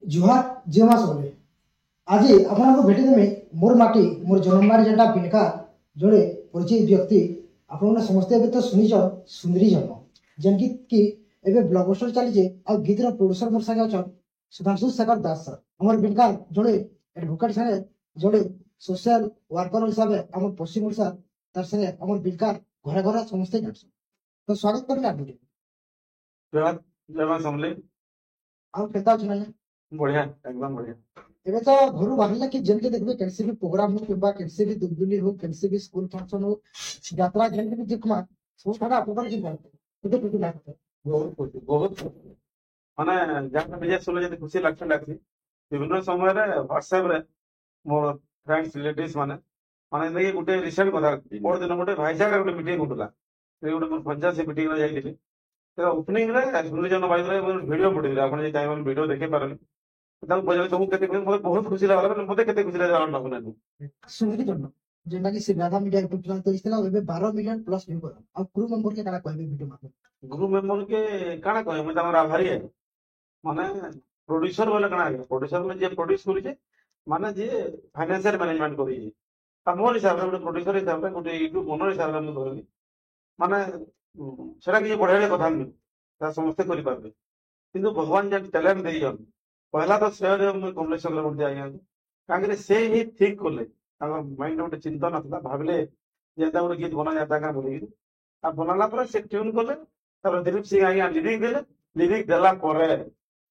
जुहार जेमा सबले आज आपन भेटिदेमी मोर माटी मोर जन्ममाटी जेटा पिनका जोड़े परिचित व्यक्ति आपने समस्ते एबे तो सुनिछ सुंदरी जन्म जेन गीत की एबे ब्लॉकबस्टर चली आ गीत रो प्रोड्यूसर मोर संगे अछन सुधांशु शेखर दास सर हमर पिनका जोड़े एडवोकेट संगे जोड़े सोशल वर्कर हिसाब से हमर पश्चिम ओडिशा तार संगे हमर पिनका घरे घरे समस्ते जाछ तो स्वागत करले आप जय समले आ केता छ बढ़िया एकदम बढ़िया ଏବେ ତ ଘରୁ ବାହାରିଲା କି ଯେମିତି ଦେଖିବେ କେନସି ବି ପ୍ରୋଗ୍ରାମ ହଉ କିମ୍ବା କେନସି ବି ଦୁଲଦୁଲି ହଉ କେନସି ବି ସ୍କୁଲ ଫଙ୍କସନ ହଉ ଯାତ୍ରା ଯେମିତି ବି ଦେଖମା ସବୁ ସାରା ଆପଣଙ୍କର କି କେତେ ଖୁସି ଲାଗୁଛି बहुत खुशी माने जहाँ विजय सुनले जति खुशी लागछि विभिन्न समय रे व्हाट्सएप रे मोर फ्रेंड्स रिलेटिव्स माने माने देखि गुटे रिसेंट कथा मोर दिन गुटे भाईजाग रे गुटे मीटिंग होतला से गुटे मोर पंचायत से मीटिंग रे जाइतिली तो ओपनिंग रे सुनिजन बाइद रे वीडियो पडिले आपण जे टाइम वीडियो देखे पारले ତାକୁ ପଚାରିଲେ ତମକୁ କେତେ ଖୁସି ମୋତେ ବହୁତ ଖୁସି ଲାଗଲା ମୋତେ କେତେ ଖୁସି ଲାଗଲା ଆପଣଙ୍କୁ ସୁନ୍ଦରୀ ଜନ୍ମ ଯେନ୍ଟା କି ଶ୍ରୀରାଧା ମିଡିଆ ୟୁଟ୍ୟୁବ ଚ୍ୟାନେଲ ତ ଇସ୍ଥିଲା ଏବେ 12 ମିଲିୟନ ପ୍ଲସ ଭିଉ କଲା ଆଉ କ୍ରୁ मेंबर के काना कहबे वीडियो माध्यम ग्रुप मेंबर के काना कहे मैं तमरा आभारी है माने प्रोड्यूसर वाला काना है प्रोड्यूसर में जे प्रोड्यूस करी छे माने जे फाइनेंशियल मैनेजमेंट करी छे हमर हिसाब रे प्रोड्यूसर हिसाब रे गुटे यूट्यूब ओनर हिसाब रे हम कहली माने सेरा के बढ़िया कथा नहीं ता समस्त करि पारबे किंतु भगवान जे टैलेंट देई जन पहला तो श्रेय मैं कमलेश चक्रवर्ती आज्ञा कहीं से ही ठीक कले माइंड गोटे चिंता ना भाविले जेता गोटे गीत बना जाता क्या बोल आ बनाला पर से ट्यून कले दिलीप सिंह आज्ञा लिरिक देले लिरिक देला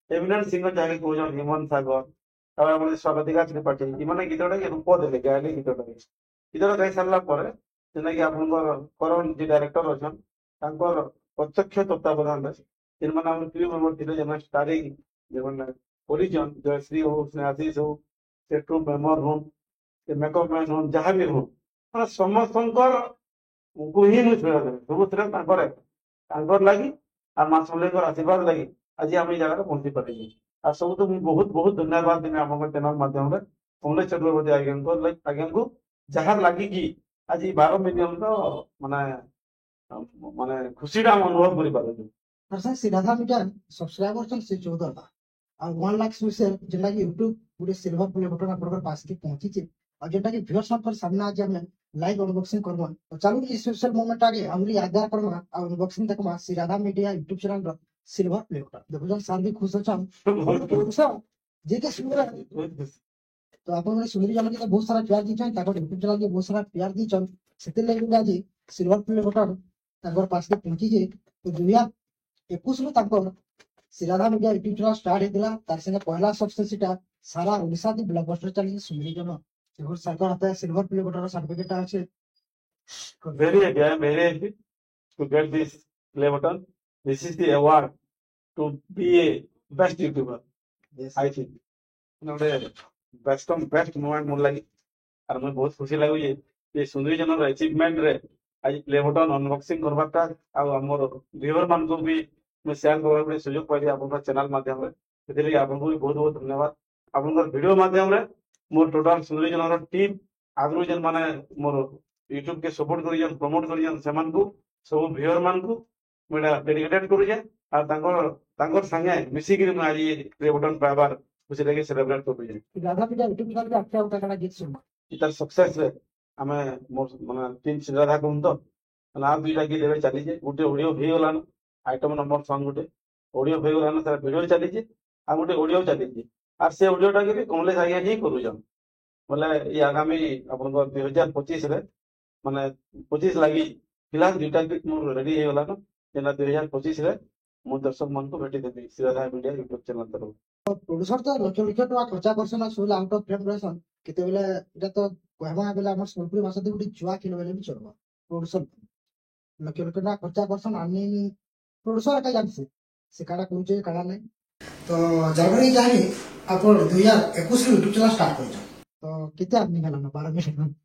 एमिनेंट सिंगर जाके कहन हेमंत सागर स्वागतिका त्रिपाठी इमाने गीतटा के रूप देले गायले गीतटा गीतटा गाई सारा जेना कि आपनकर करण जी डायरेक्टर अच्छन प्रत्यक्ष तत्वावधान क्रू मेंबर थे जेना स्टारिंग जेमन ओरिजन जयश्री हो स्नेहाशीष हो से ट्रू मेमर हो मेकअप मैन हो जहाँ भी हो मैं समस्त को ही मुझे सब लगी और माँ समले आशीर्वाद लगी आज आम जगह पहुंची पारे आ सब तो बहुत बहुत धन्यवाद देने आम चैनल माध्यम कमलेश चक्रवर्ती आज्ञा को जहाँ लगी कि आज 12 मिलियन माने माने खुशी अनुभव कर पारे श्रीराधा मीडिया सब्सक्राइबर से 14 और 1 लाख से जेटा कि यूट्यूब गोटे सिल्वर प्ले बटन आपन पास के पहुंची छे और जेटा कि व्यूअर्स पर सामने आज हम लाइव अनबॉक्सिंग करबा तो चलो कि स्पेशल मोमेंट आगे हमली यादगार करबा और अनबॉक्सिंग देखबा श्रीराधा मीडिया यूट्यूब चैनल रो सिल्वर प्ले बटन देखो जन सर भी खुश अच्छा जे के सुंदर तो आपन सुंदरी जन के बहुत सारा प्यार दीछन ताको यूट्यूब चैनल के बहुत सारा प्यार दीछन सेते लेके आज सिल्वर प्ले बटन ताकर पास के पहुंची छे तो 2021 रो ताको Shriradha media YouTube channel start हेतिला तार संगे पहला सक्सेस सीटा सारा ओडिसा दी ब्लॉकबस्टर चली सुंदरी जन और सरकार आता है सिल्वर प्ले बटन सर्टिफिकेट আছে very happy I am very happy to get this play button this is the award to be a best youtuber yes I think नोडे best moment मोर लगी और मैं बहुत खुशी लागु ये सुंदरी जन अचीवमेंट रे आज प्ले बटन अनबॉक्सिंग करबाटा आ हमर व्यूअर मान को भी मैं शेयर करबा सुयोग पाइली आपन चैनल माध्यम रे सेति आपन को बहुत बहुत धन्यवाद आपन वीडियो माध्यम रे मोर टोटल सुंदरी जनर टीम आगु जन माने मोर यूट्यूब के सपोर्ट करी जन प्रमोट करी जन सेमान को सब व्यूअर मान को मेडा डेडिकेटेड करू जे आ तांकर संगे मिसी के आज प्ले बटन पाबार खुशी लगे सेलिब्रेट करू जे राधा मीडिया यूट्यूब चैनल पे अच्छा होता गाना गीत सुन इतर सक्सेस रे हमें मोर माने टीम श्रीराधा को तो ना दुईटा गीत एबे चली जे गुटे ऑडियो भी होलान आइटम नंबर सॉन्ग गुटे ऑडियो भी होलान सर वीडियो चली जे आ गुटे ऑडियो चली जे और से ऑडियोटा के भी कमलेश आज्ञा ही करू जन बोले ये आगामी अपन 2025 रे माने 25 लगी फिलहाल दुईटा गीत मोर रेडी हो गला जेना 2025 रे मो दर्शक मन को भेटी देबी श्रीराधा मीडिया यूट्यूब चैनल तरफ प्रोड्यूसर तो लक्ष लक्ष टका खर्चा करसन सोल आउट ऑफ फ्रेम रहसन केते बेले एटा तो कहबा बेले हमर सोलपुरी भाषा दे गुटी जुआ खेल बेले भी चलबा प्रोड्यूसर लक्ष लक्ष टका खर्चा करसन आनी प्रोड्यूसर का जानसे से काडा कोचे काडा नै तो जनवरी जानी अपन 2021 यूट्यूब चैनल स्टार्ट कर तो केते आदमी गला 12 मिलियन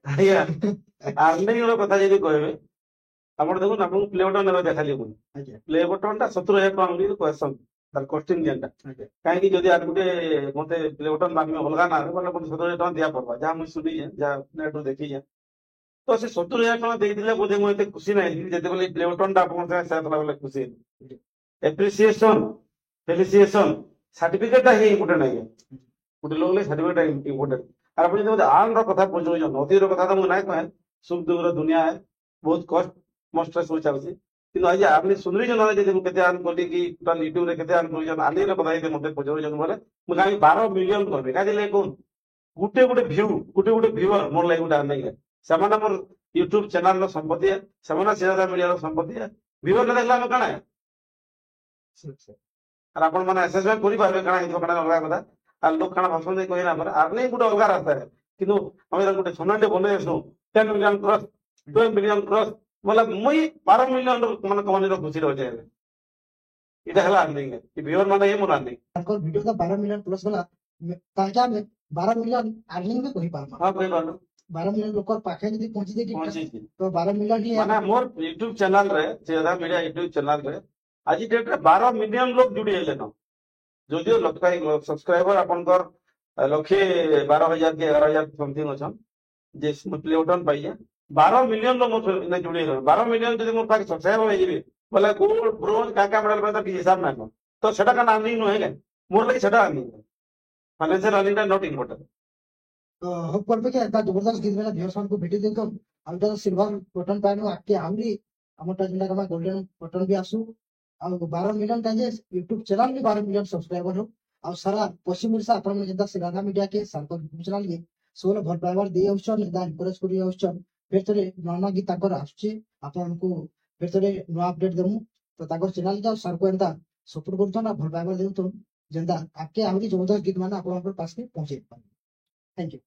आया आर्निंग रो कथा जदी कहबे आपण देखो ना आपण प्ले बटन ने देखाली कोन प्ले बटन ता 17000 टका हमनी क्वेश्चन तार कॉस्टिंग जेंटा काहे कि जदी आर गुटे मते प्ले बटन मांगमे अलगा ना बोले 17000 टका दिया पड़बा जा मुई सुनी जा नेट रो देखी जा तो से 70000 टका देई दिले बोधे मु एते खुशी नै जते बोले प्ले बटन ता आपण से साथ लागले खुशी एप्रिसिएशन फेलिसिएशन ସାର୍ଟିଫିକେଟଟା ହିଁ ଇମ୍ପୋର୍ଟାଣ୍ଟ ଆଜ୍ଞା ଗୋଟେ ଲୋକ ଲାଗି ସାର୍ଟିଫିକେଟଟା ଇମ୍ପୋର୍ଟାଣ୍ଟ আর আপনি যদি আর্নর কথা পৌঁছাউছন অতির কথা তো ମୁଁ ନାଇଁ କହେ ସୁଖ ଦୁଃଖର ଦୁନିଆ ବହୁତ କଷ୍ଟ ମଷ୍ଟରେ ସବୁ ଚାଲିଛି କିନ୍ତୁ ଆଜି আপনি ଶୁଣିଛନ୍ ନା ଯଦି ମୁଁ କେତେ ଆର୍ନ କଲି କି ଟୋଟାଲ ୟୁଟ୍ୟୁବରେ କେତେ ଆର୍ନ କରିଛନ୍ ଆନିର କଥା ଯଦି ମତେ ପଚାରୁଛନ୍ ବୋଲେ ମୁଁ କାହିଁକି 12 ମିଲିୟନ କହିବି କାହିଁକି ଲାଗି କହୁନ୍ ଗୋଟେ ଗୋଟେ ଭ୍ୟୁଅର ମୋର ଲାଗି ଗୋଟେ ଆର୍ନିଂ ସେମାନେ ମୋର ୟୁଟ୍ୟୁବ ଚ୍ୟାନେଲର ସମ୍ପତ୍ତି ସେମାନେ ସିଧା ମିଡ଼ିଆର ସମ୍ପତ୍ତି ଭ୍ୟୁଅର ଦେଖିଲା ଆମେ କାଣା আর ଆପଣ ମାନେ ଆସେସମେଣ୍ଟ କରିପାରିବେ କାଣା ହେଇଥିବ କାଣା ଅଲଗା କଥା আর লোক কাଣା ভাষণ ଦେଇ କହିଲା ପରେ ଆର୍ନିଂ ଗୋଟେ ଅଲଗା ରାସ୍ତା କିନ୍ତୁ ଆମେ ତାକୁ ଗୋଟେ ସୋନାଟେ ବନେଇ ଆସୁ 10 ମିଲିୟନ କ୍ରସ୍ 12 ମିଲିୟନ କ୍ରସ୍ ବୋଲେ ମୁଇଁ 12 ମିଲିୟନ ମାନେ କମାନିର ଖୁସିରେ ଅଛେ এটা ହେଲା ଆର୍ନିଂ ଏ ଭିଉଅର ମାନେ ହିଁ ମୋର ଆର୍ନିଂ ତାଙ୍କର ଭିଡିଓ ତ 12 ମିଲିୟନ ପ୍ଲସ ଗଲା ତାକେ ଆମେ 12 ମିଲିୟନ ଆର୍ନିଂ ବି କହିପାରମା ହଁ କହିପାରିଲୁ 12 ମିଲିୟନ ଲୋକ ପାଖେ ଯଦି ପହଞ୍ଚି ଦେଇକି ପହଞ୍ଚିଛି ତ 12 ମିଲିୟନ ହିଁ ମାନେ ମୋର ୟୁଟ୍ୟୁବ ଚ୍ୟାନେଲରେ ସିଧା ମିଡ଼ିଆ ୟୁଟ୍ୟୁବ ଚ୍ୟାନେଲରେ ଆଜି ଡେଟ୍ରେ 12 ମିଲିୟନ ଲୋକ ଜୁଡ଼ି ହେଲେନ যদিও সবস্ক্রাইবার আপনার লক্ষে 12,000 কি 11,000 সমথিং অছন যে প্লে বটন পাইছে 12 মিলিয়ন লোক মোর জুড়ি গেল 12 মিলিয়ন যদি মোর পাখে সবস্ক্রাইবার হয়ে যাবে বলে গোল্ড ব্রোঞ্জ কাকা মেডাল পাই তার হিসাব নাই তো সেটা কেন আর্নিং নুহে কেন মোর লাগি সেটা আর্নিং ফাইনান্সিয়াল আর্নিংটা নট ইম্পর্টেন্ট तो होप करबे कि एता जबरदस्त गीत मेरा व्यूअर्स को भेटी देतो हम तो सिल्वर बटन पानो आके आउरी हमटा जिंदा कमा गोल्डन बटन भी आसु आ 12 मिलियन ताजे YouTube चैनल भी 12 मिलियन सब्सक्राइबर हो आ सारा पश्चिम ओडिशा आपण में जिंदा सिराधा मीडिया के सरकार चैनल के सोल भल पाइबार दे आउछन निदा एनकरेज करी आउछन फिर तरे नवा गीत ताकर आछे आपण को फिर तरे नवा अपडेट देमु तो ताकर चैनल जाओ सर को एंता सपोर्ट करतो ना भल पाइबार देतो जिंदा आके आउरी जबरदस्त गीत माने आपण पास के पहुंचे थैंक यू